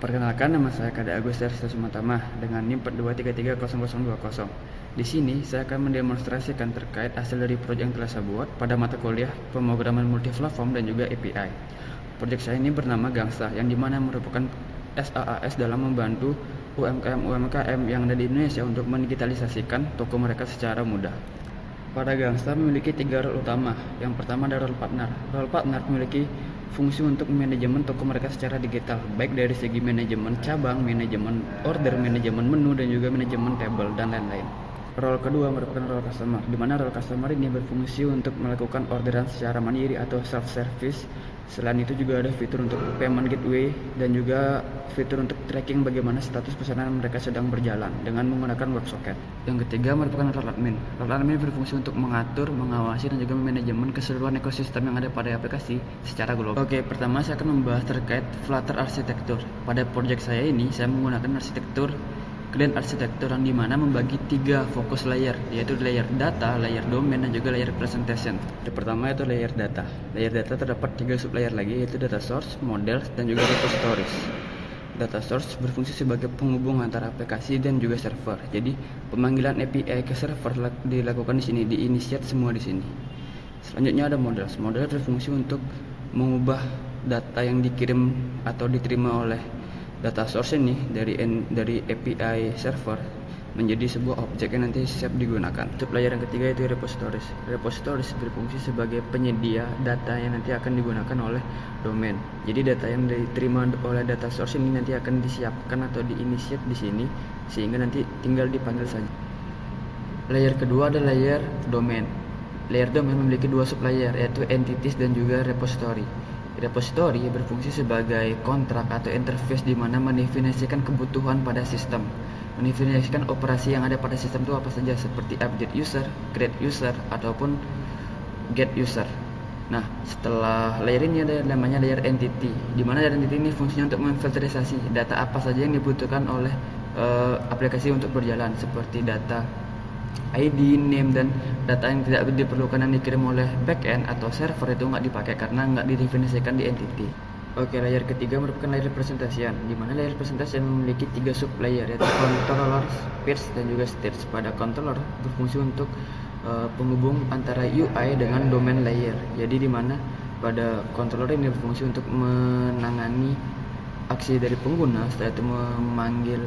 Perkenalkan, nama saya Kade Agus Darsto Sumatama dengan NIM 42330020. Di sini saya akan mendemonstrasikan terkait hasil dari proyek yang telah saya buat pada mata kuliah pemrograman multiplatform dan juga API. Proyek saya ini bernama Gangsta, yang dimana merupakan SaaS dalam membantu UMKM yang ada di Indonesia untuk mendigitalisasikan toko mereka secara mudah. Pada Gangsta memiliki 3 role utama. Yang pertama adalah role partner. Role partner memiliki fungsi untuk manajemen toko mereka secara digital, baik dari segi manajemen cabang, manajemen order, manajemen menu, dan juga manajemen table dan lain-lain. Role kedua merupakan role customer, di mana role customer ini berfungsi untuk melakukan orderan secara mandiri atau self-service. Selain itu juga ada fitur untuk payment gateway dan juga fitur untuk tracking bagaimana status pesanan mereka sedang berjalan dengan menggunakan WebSocket. Yang ketiga merupakan role admin. Role admin berfungsi untuk mengatur, mengawasi, dan juga manajemen keseluruhan ekosistem yang ada pada aplikasi secara global. Oke, pertama saya akan membahas terkait Flutter arsitektur. Pada proyek saya ini, saya menggunakan arsitektur Client Architecture yang dimana membagi 3 fokus layer, yaitu layer data, layer domain, dan juga layer presentation. Yang pertama itu layer data. Layer data terdapat 3 sublayer lagi, yaitu data source, model, dan juga repositories. Data source berfungsi sebagai penghubung antara aplikasi dan juga server. Jadi pemanggilan API ke server dilakukan di sini, di-initiate semua di sini. Selanjutnya ada model. Model berfungsi untuk mengubah data yang dikirim atau diterima oleh data source ini dari API server menjadi sebuah objek yang nanti siap digunakan. Sublayer yang ketiga itu repositories. Repositories berfungsi sebagai penyedia data yang nanti akan digunakan oleh domain. Jadi data yang diterima oleh data source ini nanti akan disiapkan atau diinitiate di sini sehingga nanti tinggal dipanggil saja. Layer kedua adalah layer domain. Layer domain memiliki 2 sublayer, yaitu entities dan juga repository. Repository berfungsi sebagai kontrak atau interface di mana mendefinisikan kebutuhan pada sistem, mendefinisikan operasi yang ada pada sistem itu apa saja, seperti update user, create user, ataupun get user. Nah, setelah layer ini ada namanya layer entity, di mana layer entity ini fungsinya untuk memfilterisasi data apa saja yang dibutuhkan oleh aplikasi untuk berjalan, seperti data ID, name, dan data yang tidak diperlukan yang dikirim oleh backend atau server itu nggak dipakai karena nggak didefinisikan di entity. Oke, layer ketiga merupakan layer presentation, di mana layer presentation memiliki 3 sub layer, yaitu controller, page, dan juga stage. Pada controller berfungsi untuk penghubung antara UI dengan domain layer. Jadi di mana pada controller ini berfungsi untuk menangani aksi dari pengguna, setelah itu memanggil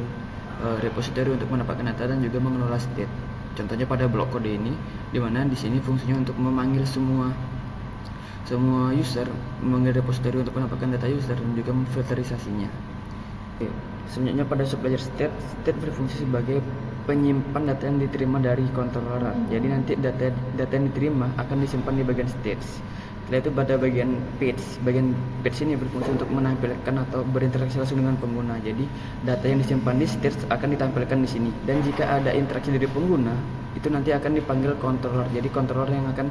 repository untuk mendapatkan data dan juga mengelola state. Contohnya pada blok kode ini, di mana di sini fungsinya untuk memanggil semua user, memanggil repository untuk mendapatkan data user dan juga memfilterisasinya. Oke. Selanjutnya pada sublayer state berfungsi sebagai penyimpan data yang diterima dari controller. Jadi nanti data yang diterima akan disimpan di bagian state. Setelah itu pada bagian page ini berfungsi untuk menampilkan atau berinteraksi langsung dengan pengguna. Jadi data yang disimpan di stage akan ditampilkan di sini. Dan jika ada interaksi dari pengguna, itu nanti akan dipanggil controller. Jadi controller yang akan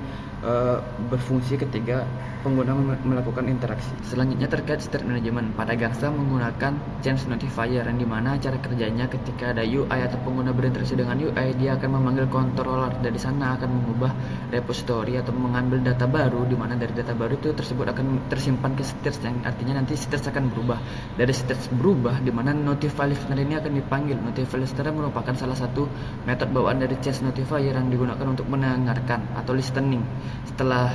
berfungsi ketika pengguna melakukan interaksi. Selanjutnya terkait state management. Pada Gangsta menggunakan change notifier, yang dimana cara kerjanya ketika ada UI atau pengguna berinteraksi dengan UI, dia akan memanggil controller. Dari sana akan mengubah repository atau mengambil data baru, di mana dari data baru itu tersebut akan tersimpan ke stage, yang artinya nanti stage akan berubah. Dari stage berubah, di mana notify listener ini akan dipanggil. Notify listener merupakan salah satu metode bawaan dari change notifier yang digunakan untuk mendengarkan atau listening. Setelah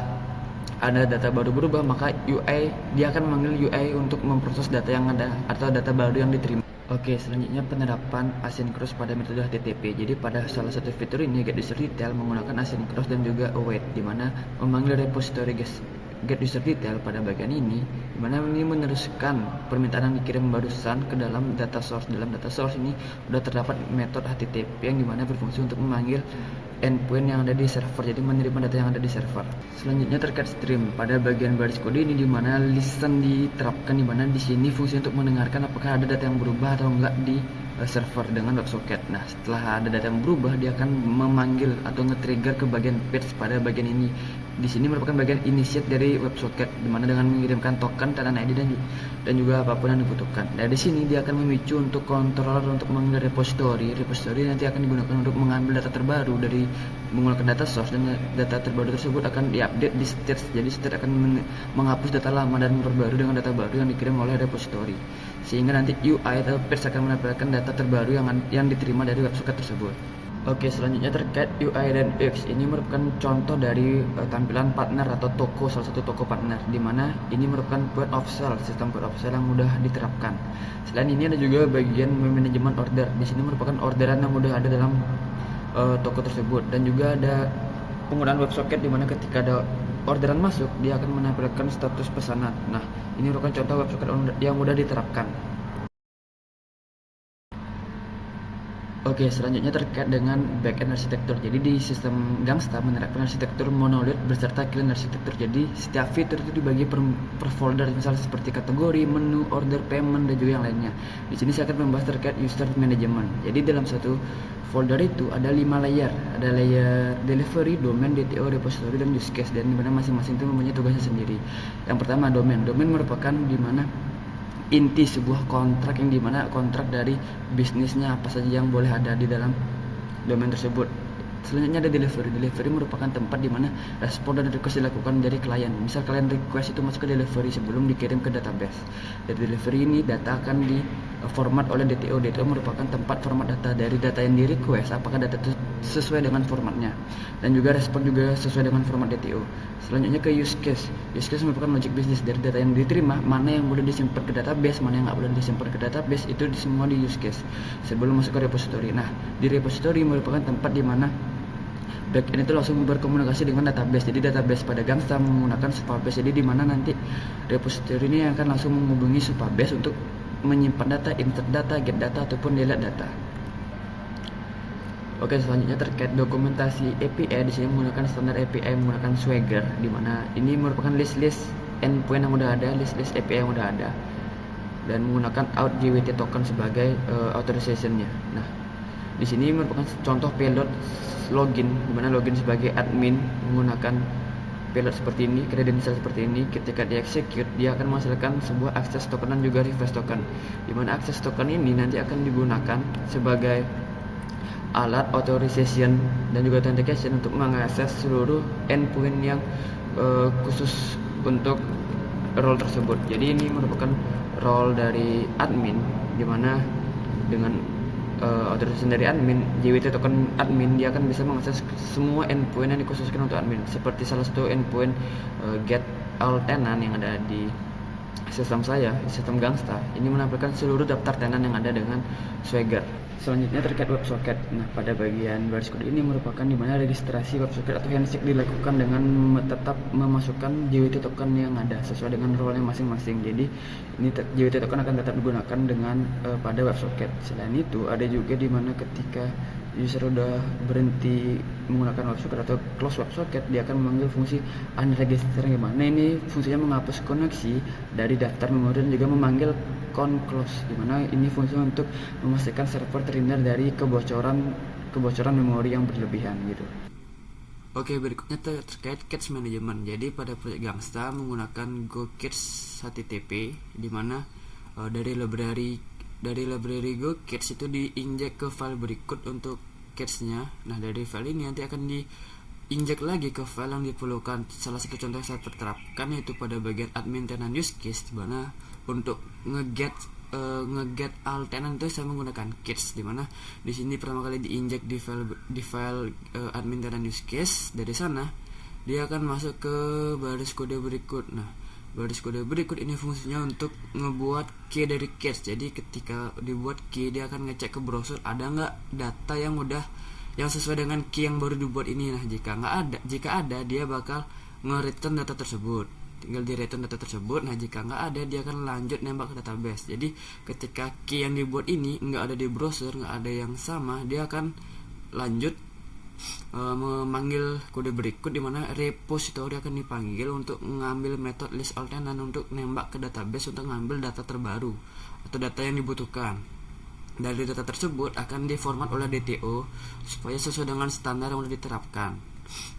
ada data baru berubah, maka UI dia akan memanggil UI untuk memproses data yang ada atau data baru yang diterima. Oke, selanjutnya penerapan asynchronous pada metode HTTP. Jadi pada salah satu fitur ini get user detail menggunakan asynchronous dan juga await, di mana memanggil repository get user detail pada bagian ini, di mana ini meneruskan permintaan yang dikirim barusan ke dalam data source. Dalam data source ini sudah terdapat metode HTTP yang dimana berfungsi untuk memanggil endpoint yang ada di server, jadi menerima data yang ada di server. Selanjutnya terkait stream. Pada bagian baris kode ini, di mana listen diterapkan, di mana di sini fungsi untuk mendengarkan apakah ada data yang berubah atau enggak di server dengan WebSocket. Nah, setelah ada data yang berubah, dia akan memanggil atau nge-trigger ke bagian page pada bagian ini. di sini merupakan bagian initiate dari WebSocket, dimana dengan mengirimkan token, tenant ID dan juga apapun yang dibutuhkan. Dari sini dia akan memicu untuk controller untuk mengambil repository. Repository nanti akan digunakan untuk mengambil data terbaru dari menggunakan data source, dan data terbaru tersebut akan diupdate di state. Jadi state akan menghapus data lama dan memperbarui dengan data baru yang dikirim oleh repository. Sehingga nanti UI atau page akan menampilkan data terbaru yang diterima dari WebSocket tersebut. Oke, selanjutnya terkait UI dan UX. Ini merupakan contoh dari tampilan partner atau toko, salah satu toko partner, di mana ini merupakan point of sale, sistem point of sale yang mudah diterapkan. Selain ini ada juga bagian manajemen order. Di sini merupakan orderan yang mudah ada dalam toko tersebut, dan juga ada penggunaan WebSocket di mana ketika ada orderan masuk dia akan menampilkan status pesanan. Nah, ini merupakan contoh WebSocket yang mudah diterapkan. Oke, selanjutnya terkait dengan backend arsitektur. Jadi di sistem Gangsta menerapkan arsitektur monolith beserta clean arsitektur. Jadi setiap fitur itu dibagi per folder, misalnya seperti kategori, menu, order, payment, dan juga yang lainnya. Di sini saya akan membahas terkait user management. Jadi dalam satu folder itu ada 5 layer. Ada layer delivery, domain, DTO, repository, dan use case. Dan dimana masing-masing itu mempunyai tugasnya sendiri. Yang pertama domain. Domain merupakan dimana inti sebuah kontrak, yang dimana kontrak dari bisnisnya apa saja yang boleh ada di dalam domain tersebut. Selanjutnya ada delivery. Delivery merupakan tempat di mana respon dan request dilakukan dari klien. Misal kalian request itu masuk ke delivery sebelum dikirim ke database. Dari delivery ini data akan di format oleh DTO. DTO merupakan tempat format data dari data yang di request, apakah data itu sesuai dengan formatnya, dan juga respon juga sesuai dengan format DTO. Selanjutnya ke use case. Use case merupakan logic bisnis dari data yang diterima, mana yang boleh disimpan ke database, mana yang nggak boleh disimpan ke database, itu semua di use case sebelum masuk ke repository. Nah, di repository merupakan tempat di mana backend itu langsung berkomunikasi dengan database. Jadi database pada Gangsta menggunakan Supabase. Jadi di mana nanti repository ini akan langsung menghubungi Supabase untuk menyimpan data, insert data, get data, ataupun delete data. Oke, selanjutnya terkait dokumentasi API. Di sini menggunakan standar API menggunakan Swagger, di mana ini merupakan list-list endpoint yang udah ada, list-list API yang udah ada, dan menggunakan out JWT token sebagai authorization-nya. Nah, di sini merupakan contoh payload login, di mana login sebagai admin menggunakan payload seperti ini, credential seperti ini. Ketika di execute, dia akan menghasilkan sebuah access token dan juga request token, di mana access token ini nanti akan digunakan sebagai alat authorization dan juga authentication untuk mengakses seluruh endpoint yang khusus untuk role tersebut. Jadi ini merupakan role dari admin, di mana dengan authorization dari admin, JWT token admin, dia akan bisa mengakses semua endpoint yang dikhususkan untuk admin. Seperti salah satu endpoint get all tenant yang ada di sistem saya, sistem Gangsta, ini menampilkan seluruh daftar tenant yang ada dengan Swagger. Selanjutnya terkait WebSocket. Nah, pada bagian baris kode ini merupakan di mana registrasi WebSocket atau handshake dilakukan dengan tetap memasukkan JWT token yang ada sesuai dengan role-nya masing-masing. Jadi ini JWT token akan tetap digunakan dengan pada WebSocket. Selain itu ada juga di mana ketika user udah berhenti menggunakan WebSocket atau close WebSocket, dia akan memanggil fungsi unregister, gimana ini fungsinya menghapus koneksi dari daftar memori dan juga memanggil close, dimana ini fungsinya untuk memastikan server terhindar dari kebocoran memori yang berlebihan gitu. Oke, berikutnya terkait cache management. Jadi pada proyek Gangsta menggunakan GoCache HTTP, dimana dari library GoCache itu diinjek ke file berikut untuk cache-nya. Nah, dari file ini nanti akan diinjek lagi ke file yang diperlukan. Salah satu contoh yang saya terapkan yaitu pada bagian admin tenant use case, dimana untuk ngeget all tenant itu saya menggunakan cache, dimana di sini pertama kali diinjek di file admin tenant use case. Dari sana dia akan masuk ke baris kode berikut. Nah, baris kode berikut ini fungsinya untuk ngebuat key dari cache. Jadi ketika dibuat key, dia akan ngecek ke browser ada nggak data yang sesuai dengan key yang baru dibuat ini. Nah, jika ada dia bakal nge-return data tersebut. Tinggal di return data tersebut. Nah, jika nggak ada, dia akan lanjut nembak ke database. Jadi ketika key yang dibuat ini nggak ada di browser, nggak ada yang sama, dia akan lanjut memanggil kode berikut, dimana repository akan dipanggil untuk mengambil metode list all tenant untuk nembak ke database untuk mengambil data terbaru atau data yang dibutuhkan. Dari data tersebut akan diformat oleh DTO supaya sesuai dengan standar yang sudah diterapkan.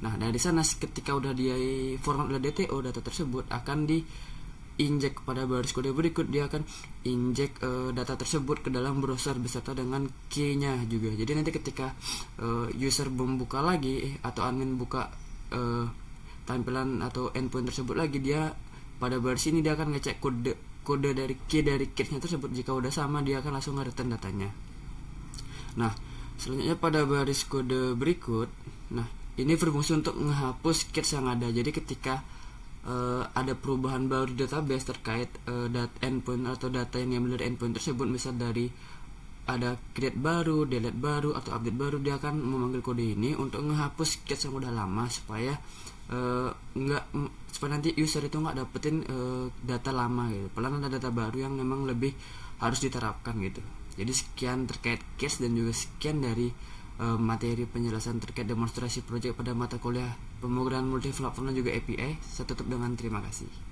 Nah, dari sana ketika udah di format oleh DTO, data tersebut akan diinjek pada baris kode berikut. Dia akan injek data tersebut ke dalam browser beserta dengan key-nya juga. Jadi nanti ketika user membuka lagi atau admin buka tampilan atau endpoint tersebut lagi, dia pada baris ini dia akan ngecek kode dari cache-nya tersebut. Jika udah sama, dia akan langsung nge-return datanya. Nah, selanjutnya pada baris kode berikut, nah ini berfungsi untuk menghapus cache yang ada. Jadi ketika ada perubahan baru di database terkait endpoint atau data yang diambil dari endpoint tersebut, misal dari ada create baru, delete baru, atau update baru, dia akan memanggil kode ini untuk menghapus cache yang udah lama supaya supaya nanti user itu nggak dapetin data lama gitu. Padahal ada data baru yang memang lebih harus diterapkan gitu. Jadi sekian terkait cache dan juga sekian dari materi penjelasan terkait demonstrasi project pada mata kuliah pemrograman multi platform dan juga API. Saya tutup dengan terima kasih.